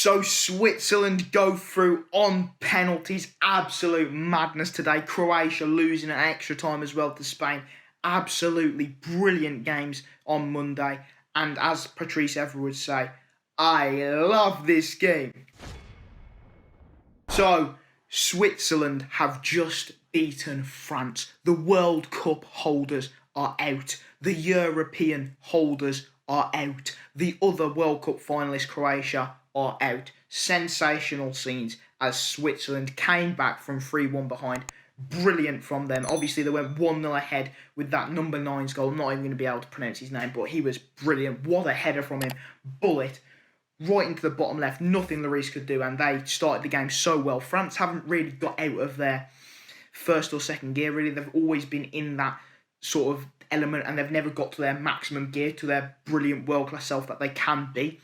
So Switzerland go through on penalties. Absolute madness today. Croatia losing at extra time as well to Spain. Absolutely brilliant games on Monday. And as Patrice Evra would say, I love this game. So Switzerland have just beaten France. The World Cup holders are out. The European holders are out. The other World Cup finalist, Croatia, are out. Sensational scenes as Switzerland came back from 3-1 behind. Brilliant from them. Obviously, they went 1-0 ahead with that number 9's goal. I'm not even going to be able to pronounce his name, but he was brilliant. What a header from him. Bullet right into the bottom left. Nothing Lloris could do, and they started the game so well. France haven't really got out of their first or second gear, really. They've always been in that sort of element, and they've never got to their maximum gear, to their brilliant world-class self that they can be.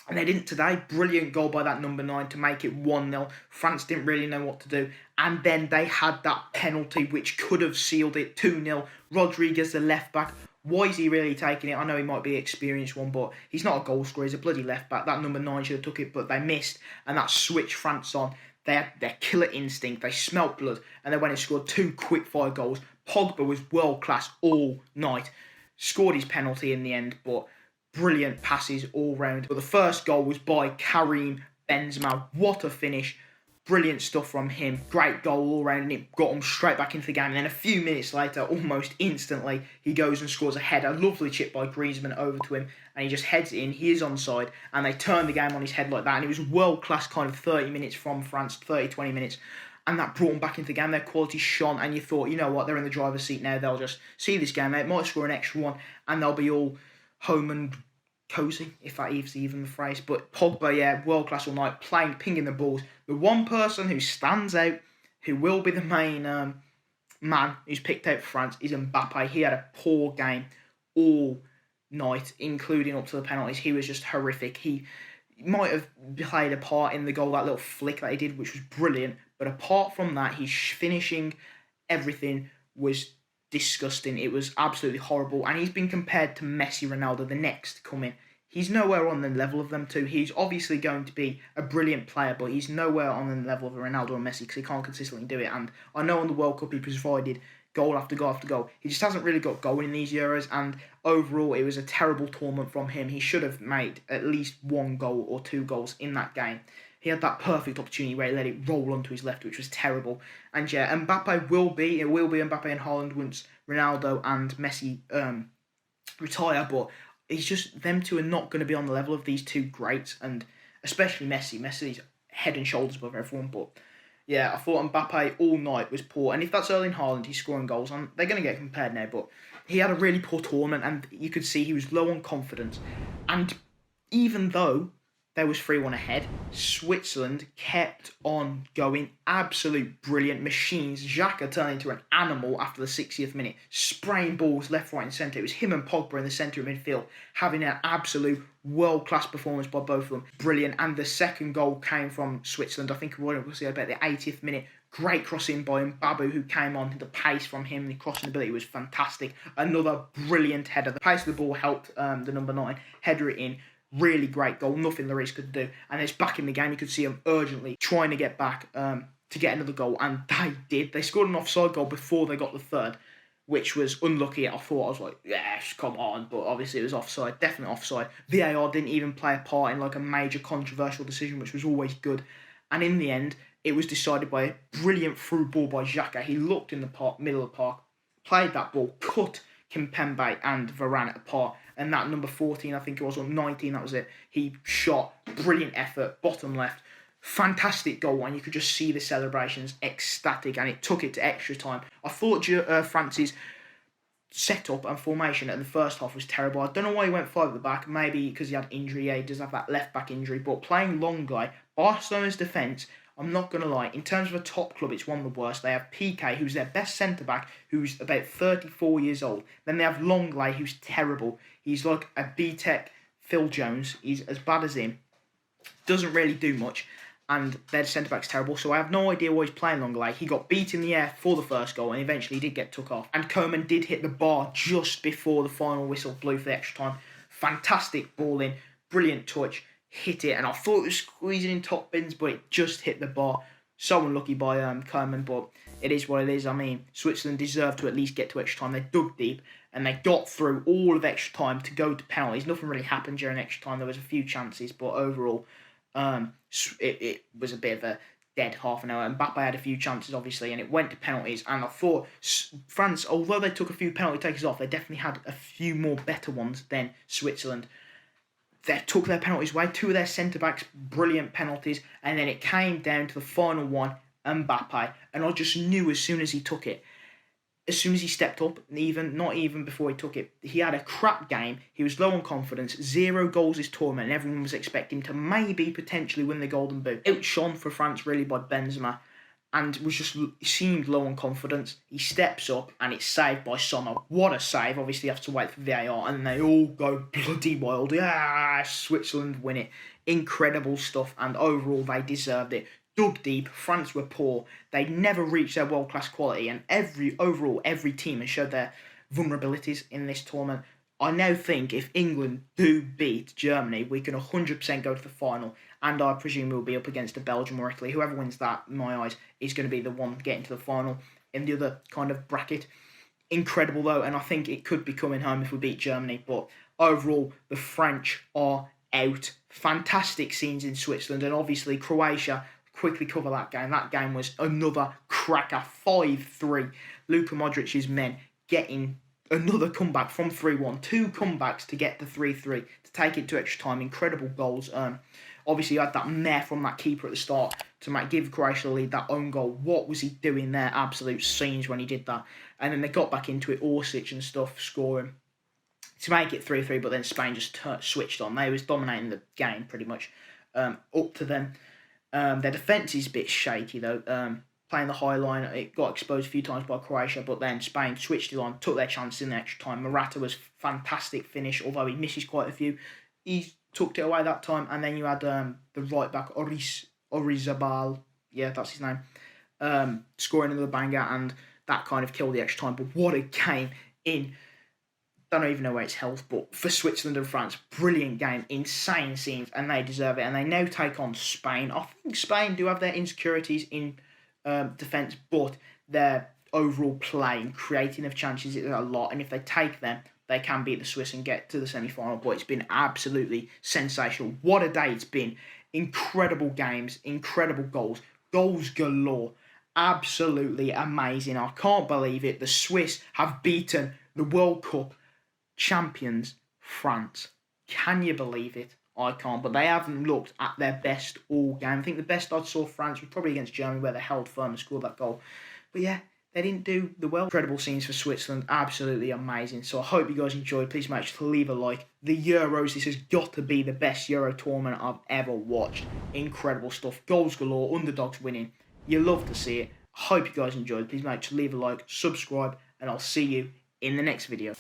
And they didn't today. Brilliant goal by that number 9 to make it 1-0. France didn't really know what to do. And then they had that penalty which could have sealed it, 2-0. Rodriguez, the left-back. Why is he really taking it? I know he might be an experienced one, but he's not a goal scorer. He's a bloody left-back. That number 9 should have took it, but they missed. And that switched France on. They had their killer instinct. They smelt blood. And they went and scored 2 quick-fire goals. Pogba was world-class all night. Scored his penalty in the end, but brilliant passes all round. But the first goal was by Karim Benzema. What a finish. Brilliant stuff from him. Great goal all round, and it got him straight back into the game. And then a few minutes later, almost instantly, he goes and scores a header. Lovely chip by Griezmann over to him, and he just heads it in. He is onside, and they turn the game on his head like that. And it was world-class kind of 30 minutes from France, 30, 20 minutes. And that brought them back into the game. Their quality shone, and you thought, you know what, they're in the driver's seat now. They'll just see this game. They might score an extra one, and they'll be all home and cosy, if that is even the phrase. But Pogba, yeah, world-class all night, pinging the balls. The one person who stands out, who will be the main man who's picked out for France, is Mbappe. He had a poor game all night, including up to the penalties. He was just horrific. He might have played a part in the goal, that little flick that he did, which was brilliant. But apart from that, his finishing, everything was disgusting. It was absolutely horrible. And he's been compared to Messi, Ronaldo, the next coming. He's nowhere on the level of them two. He's obviously going to be a brilliant player, but he's nowhere on the level of Ronaldo or Messi because he can't consistently do it. And I know on the World Cup he provided goal after goal after goal. He just hasn't really got going in these Euros, and overall it was a terrible tournament from him. He should have made at least 1 goal or 2 goals in that game. He had that perfect opportunity where he let it roll onto his left, which was terrible. And yeah, Mbappe will be Mbappe and Haaland once Ronaldo and Messi retire, but it's just them two are not going to be on the level of these two greats, and especially Messi. Messi's head and shoulders above everyone, but yeah, I thought Mbappe all night was poor. And if that's Erling Haaland, he's scoring goals, and they're going to get compared now, but he had a really poor tournament, and you could see he was low on confidence. And even though there was 3-1 ahead, Switzerland kept on going. Absolute brilliant machines. Xhaka turned into an animal after the 60th minute, spraying balls left, right and centre. It was him and Pogba in the centre of midfield, having an absolute world-class performance by both of them. Brilliant. And the second goal came from Switzerland. I think we'll see about the 80th minute. Great crossing by Mbappe, who came on. The pace from him, the crossing ability was fantastic. Another brilliant header. The pace of the ball helped the number 9 header it in. Really great goal, nothing Lloris could do. And it's back in the game. You could see them urgently trying to get back to get another goal, and they did. They scored an offside goal before they got the third, which was unlucky. I was like, yes, come on, but obviously it was offside, definitely offside. VAR didn't even play a part in like a major controversial decision, which was always good. And in the end, it was decided by a brilliant through ball by Xhaka. He looked in the middle of the park, played that ball, cut Kimpembe and Varane apart, and that number 14, I think it was, or 19, that was it. He shot, brilliant effort, bottom left, fantastic goal, and you could just see the celebrations, ecstatic, and it took it to extra time. I thought France's setup and formation in the first half was terrible. I don't know why he went 5 at the back, maybe because he had injury. Yeah, he does have that left back injury, but playing long guy, Barcelona's defence, I'm not going to lie, in terms of a top club, it's one of the worst. They have Piqué, who's their best centre-back, who's about 34 years old. Then they have Longley, who's terrible. He's like a B-Tech Phil Jones. He's as bad as him. Doesn't really do much. And their centre-back's terrible, so I have no idea why he's playing Longley. He got beat in the air for the first goal, and eventually did get took off. And Coman did hit the bar just before the final whistle blew for the extra time. Fantastic ball in, brilliant touch. hit it, and I thought it was squeezing in top bins, but it just hit the bar. So unlucky by Koeman, but it is what it is. I mean, Switzerland deserved to at least get to extra time. They dug deep, and they got through all of extra time to go to penalties. Nothing really happened during extra time. There was a few chances, but overall, it was a bit of a dead half an hour. Mbappe had a few chances, obviously, and it went to penalties. And I thought France, although they took a few penalty takers off, they definitely had a few more better ones than Switzerland. They took their penalties away. Two of their centre-backs, brilliant penalties. And then it came down to the final one, Mbappe. And I just knew as soon as he took it, as soon as he stepped up, not even before he took it, he had a crap game. He was low on confidence, 0 goals this tournament, and everyone was expecting him to maybe potentially win the Golden Boot. Outshone for France really by Benzema, and seemed low on confidence. He steps up, and it's saved by Sommer. What a save! Obviously, you have to wait for VAR, and they all go bloody wild. Switzerland win it. Incredible stuff, and overall, they deserved it. Dug deep, France were poor. They never reached their world-class quality, and every team has showed their vulnerabilities in this tournament. I now think if England do beat Germany, we can 100% go to the final, and I presume we'll be up against a Belgium or Italy. Whoever wins that, in my eyes, is going to be the one getting to the final in the other kind of bracket. Incredible, though, and I think it could be coming home if we beat Germany, but overall, the French are out. Fantastic scenes in Switzerland, and obviously Croatia quickly cover that game. That game was another cracker, 5-3. Luka Modric's men getting another comeback from 3-1. 2 comebacks to get to 3-3, to take it to extra time. Incredible goals. Obviously, you had that mare from that keeper at the start to give Croatia the lead, that own goal. What was he doing there? Absolute scenes when he did that. And then they got back into it, Orsic and stuff, scoring to make it 3-3, but then Spain just switched on. They was dominating the game pretty much up to them. Their defence is a bit shaky though. Playing the high line, it got exposed a few times by Croatia, but then Spain switched it on, took their chances in the extra time. Morata was fantastic finish, although he misses quite a few. He tucked it away that time, and then you had the right back Orizabal, yeah, that's his name, scoring another banger, and that kind of killed the extra time. But what a game in. Don't even know where it's held, but for Switzerland and France, brilliant game, insane scenes, and they deserve it. And they now take on Spain. I think Spain do have their insecurities in defence, but their overall play and creating of chances is a lot. And if they take them, they can beat the Swiss and get to the semi-final. But it's been absolutely sensational. What a day it's been. Incredible games, incredible goals, goals galore. Absolutely amazing. I can't believe it. The Swiss have beaten the World Cup champions, France. Can you believe it? I can't. But they haven't looked at their best all game. I think the best I saw France was probably against Germany, where they held firm and scored that goal. But yeah, they didn't do the well. Incredible scenes for Switzerland. Absolutely amazing. So I hope you guys enjoyed. Please make sure to leave a like. The Euros, this has got to be the best Euro tournament I've ever watched. Incredible stuff. Goals galore. Underdogs winning. You love to see it. I hope you guys enjoyed. Please make sure to leave a like, subscribe, and I'll see you in the next video.